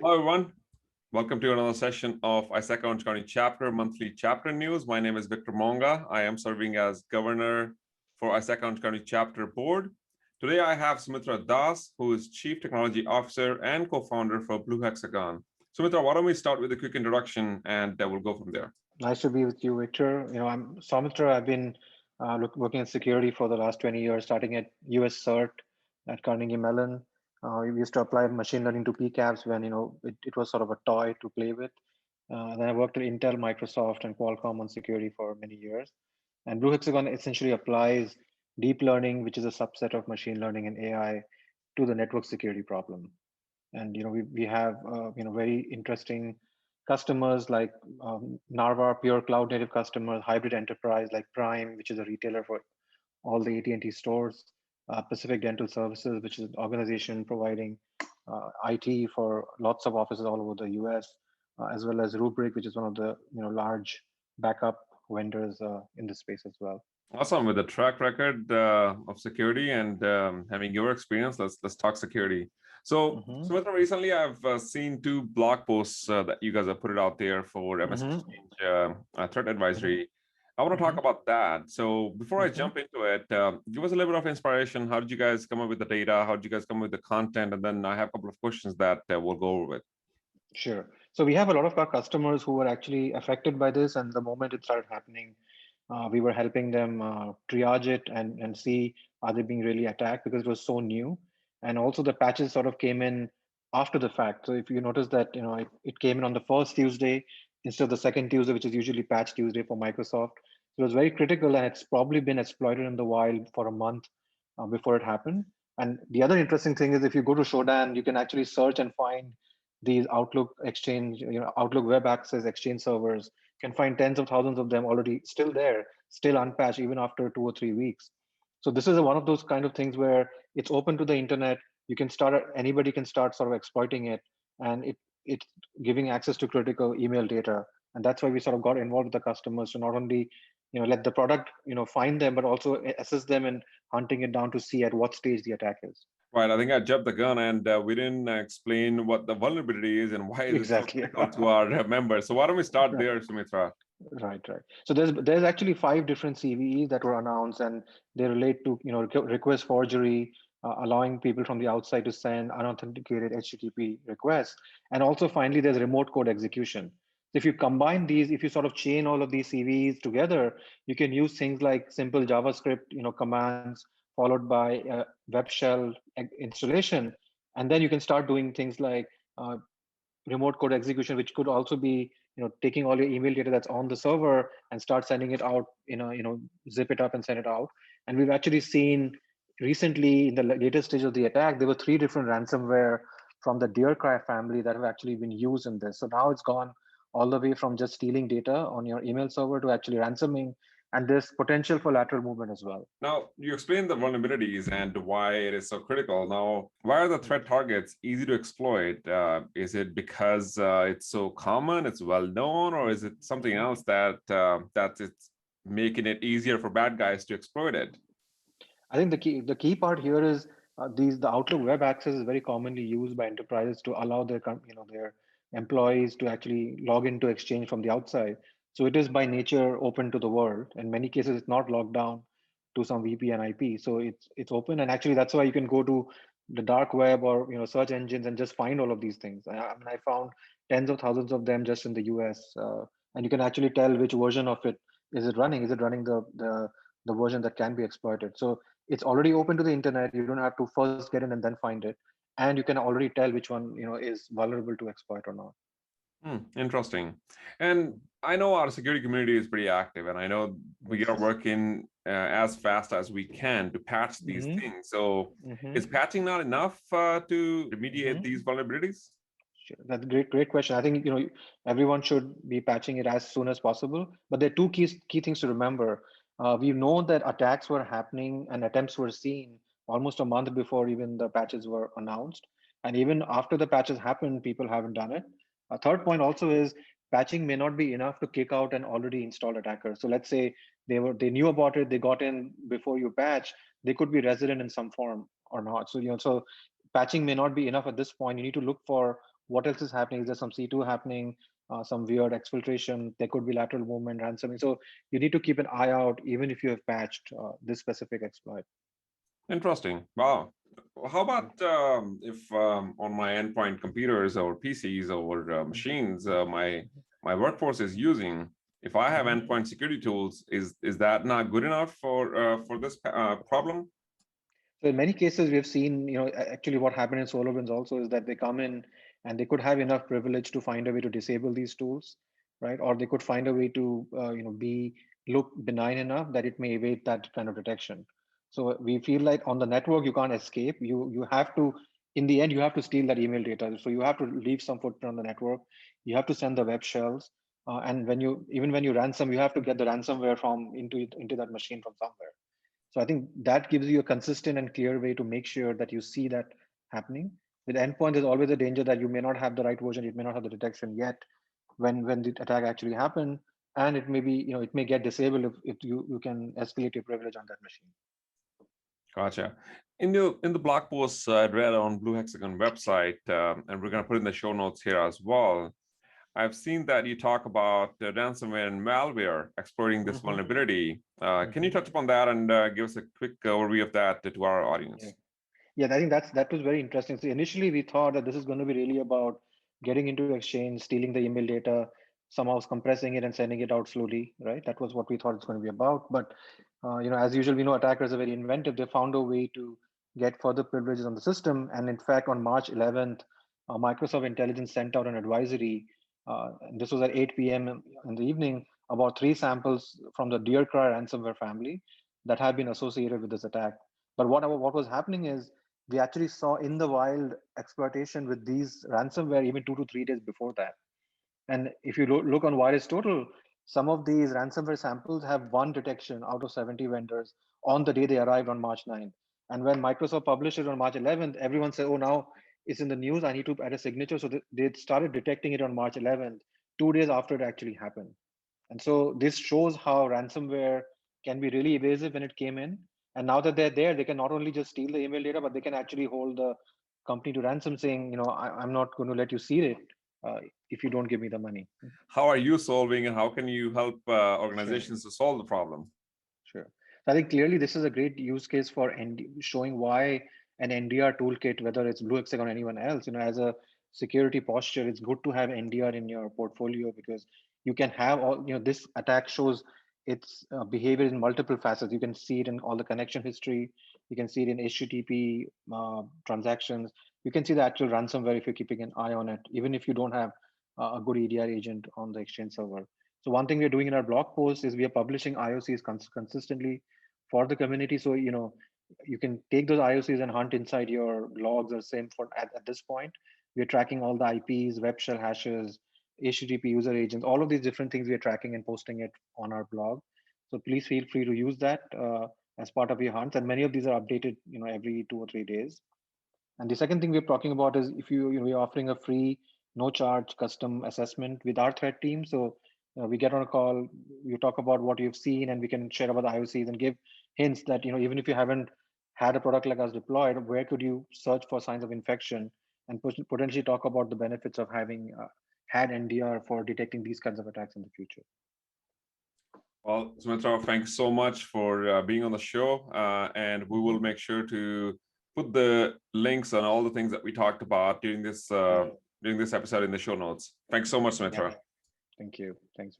Hello, everyone. Welcome to another session of ISAC Orange County Chapter Monthly Chapter News. My name is Victor Monga. I am serving as Governor for ISAC Orange County Chapter Board. Today, I have Sumitra Das, who is Chief Technology Officer and co-founder for Blue Hexagon. Sumitra, why don't we start with a quick introduction and we'll go from there. Nice to be with you, Victor. I'm Soumitra. I've been working in security for the last 20 years, starting at US CERT at Carnegie Mellon. We used to apply machine learning to PCAPs when it was sort of a toy to play with. Then I worked at Intel, Microsoft, and Qualcomm on security for many years. And Blue Hexagon essentially applies deep learning, which is a subset of machine learning and AI, to the network security problem. And we have very interesting customers like Narva, pure cloud native customers, hybrid enterprise like Prime, which is a retailer for all the AT&T stores, Pacific Dental Services, which is an organization providing IT for lots of offices all over the US, as well as Rubrik, which is one of the large backup vendors in this space as well. Awesome. With a track record of security and having your experience, let's talk security. So, Sumitra, recently I've seen two blog posts that you guys have put it out there for MS Exchange Threat Advisory. I want to talk about that. So before I jump into it, give us a little bit of inspiration. How did you guys come up with the data? How did you guys come up with the content? And then I have a couple of questions that we'll go over with. Sure. So we have a lot of our customers who were actually affected by this, and the moment it started happening, we were helping them triage it and see are they being really attacked because it was so new. And also the patches sort of came in after the fact. So if you notice that it came in on the first Tuesday instead of the second Tuesday, which is usually patch Tuesday for Microsoft. So it was very critical, and it's probably been exploited in the wild for a month before it happened. And the other interesting thing is if you go to Shodan, you can actually search and find these Outlook Exchange, Outlook Web Access Exchange servers. You can find tens of thousands of them already still there, still unpatched, even after 2 or 3 weeks. So this is one of those kind of things where it's open to the internet. You can start, anybody can start sort of exploiting it, and it's giving access to critical email data. And that's why we sort of got involved with the customers to not only let the product find them, but also assist them in hunting it down to see at what stage the attack is. Right. I think I jumped the gun and we didn't explain what the vulnerability is and why is it so Exactly. critical to our members. So why don't we start there, Sumitra? Right. So there's actually 5 different CVEs that were announced, and they relate to request forgery, allowing people from the outside to send unauthenticated HTTP requests, and also finally there's remote code execution. If you combine these, if you sort of chain all of these CVEs together, you can use things like simple JavaScript commands followed by web shell installation, and then you can start doing things like remote code execution, which could also be taking all your email data that's on the server and start sending it out, zip it up and send it out. And we've actually seen recently in the latest stage of the attack, there were 3 different ransomware from the Deercry family that have actually been used in this. So now it's gone all the way from just stealing data on your email server to actually ransoming, and there's potential for lateral movement as well. Now, you explained the vulnerabilities and why it is so critical. Now, why are the threat targets easy to exploit? Is it because it's so common, it's well known, or is it something else that it's making it easier for bad guys to exploit it? I think the key part here is the Outlook Web Access is very commonly used by enterprises to allow their employees to actually log into Exchange from the outside. So it is by nature open to the world. In many cases, it's not locked down to some VPN IP. So it's open, and actually that's why you can go to the dark web or search engines and just find all of these things. I found tens of thousands of them just in the US, and you can actually tell which version of it is it running. Is it running the version that can be exploited? So it's already open to the internet. You don't have to first get in and then find it, and you can already tell which one is vulnerable to exploit or not. Interesting. And I know our security community is pretty active, and I know we are working as fast as we can to patch these things. So is patching not enough to remediate these vulnerabilities? Sure. That's a great question. I think everyone should be patching it as soon as possible. But there are 2 key things to remember. We know that attacks were happening and attempts were seen almost a month before even the patches were announced. And even after the patches happened, people haven't done it. A third point also is patching may not be enough to kick out an already installed attacker. So let's say they knew about it, they got in before you patch, they could be resident in some form or not. So patching may not be enough at this point. You need to look for what else is happening. Is there some C2 happening, some weird exfiltration? There could be lateral movement, ransoming. So you need to keep an eye out, even if you have patched this specific exploit. Interesting. Wow. How about if on my endpoint computers or PCs or machines my workforce is using, if I have endpoint security tools, is that not good enough for this problem? So in many cases, we have seen, actually what happened in SolarWinds also is that they come in and they could have enough privilege to find a way to disable these tools, right? Or they could find a way to, look benign enough that it may evade that kind of detection. So we feel like on the network, you can't escape. You have to, in the end, you have to steal that email data. So you have to leave some footprint on the network. You have to send the web shells. And even when you ransom, you have to get the ransomware from into that machine from somewhere. So I think that gives you a consistent and clear way to make sure that you see that happening. With endpoint, there's always a danger that you may not have the right version, it may not have the detection yet when the attack actually happened, and it may be, it may get disabled if you can escalate your privilege on that machine. Gotcha. In the blog post I read on Blue Hexagon website, and we're going to put in the show notes here as well. I've seen that you talk about ransomware and malware exploiting this vulnerability. Can you touch upon that and give us a quick overview of that to our audience? Yeah, I think that was very interesting. So initially we thought that this is going to be really about getting into Exchange, stealing the email data, somehow compressing it and sending it out slowly, right? That was what we thought it's going to be about. But as usual, we know attackers are very inventive. They found a way to get further privileges on the system. And in fact, on March 11th, Microsoft Intelligence sent out an advisory. And this was at 8 p.m. in the evening, about 3 samples from the Deercry ransomware family that have been associated with this attack. But what was happening is we actually saw in the wild exploitation with these ransomware even 2 to 3 days before that. And if you look on VirusTotal, some of these ransomware samples have one detection out of 70 vendors on the day they arrived on March 9th. And when Microsoft published it on March 11th, everyone said, oh, now it's in the news. I need to add a signature. So they started detecting it on March 11th, 2 days after it actually happened. And so this shows how ransomware can be really evasive when it came in. And now that they're there, they can not only just steal the email data, but they can actually hold the company to ransom saying, I'm not going to let you see it if you don't give me the money. How are you solving and how can you help organizations Sure. to solve the problem? Sure. So I think clearly this is a great use case for showing why an NDR toolkit, whether it's Blue Hexagon or anyone else, as a security posture, it's good to have NDR in your portfolio because you can have all, this attack shows its behavior in multiple facets. You can see it in all the connection history. You can see it in HTTP transactions. You can see the actual ransomware if you're keeping an eye on it, even if you don't have a good EDR agent on the Exchange server. So one thing we're doing in our blog post is we are publishing IOCs consistently for the community. So, you can take those IOCs and hunt inside your logs or same for at this point. We're tracking all the IPs, web shell hashes, HTTP user agents, all of these different things we're tracking and posting it on our blog. So please feel free to use that as part of your hunts. And many of these are updated, every 2 or 3 days. And the second thing we're talking about is if we're offering a free, no charge custom assessment with our threat team. So we get on a call, you talk about what you've seen, and we can share about the IOCs and give hints that even if you haven't had a product like us deployed, where could you search for signs of infection, and potentially talk about the benefits of having had NDR for detecting these kinds of attacks in the future. Well, Sumitra, thanks so much for being on the show, and we will make sure to put the links on all the things that we talked about during this episode in the show notes. Thanks so much, Sumitra. Yeah. Thank you. Thanks.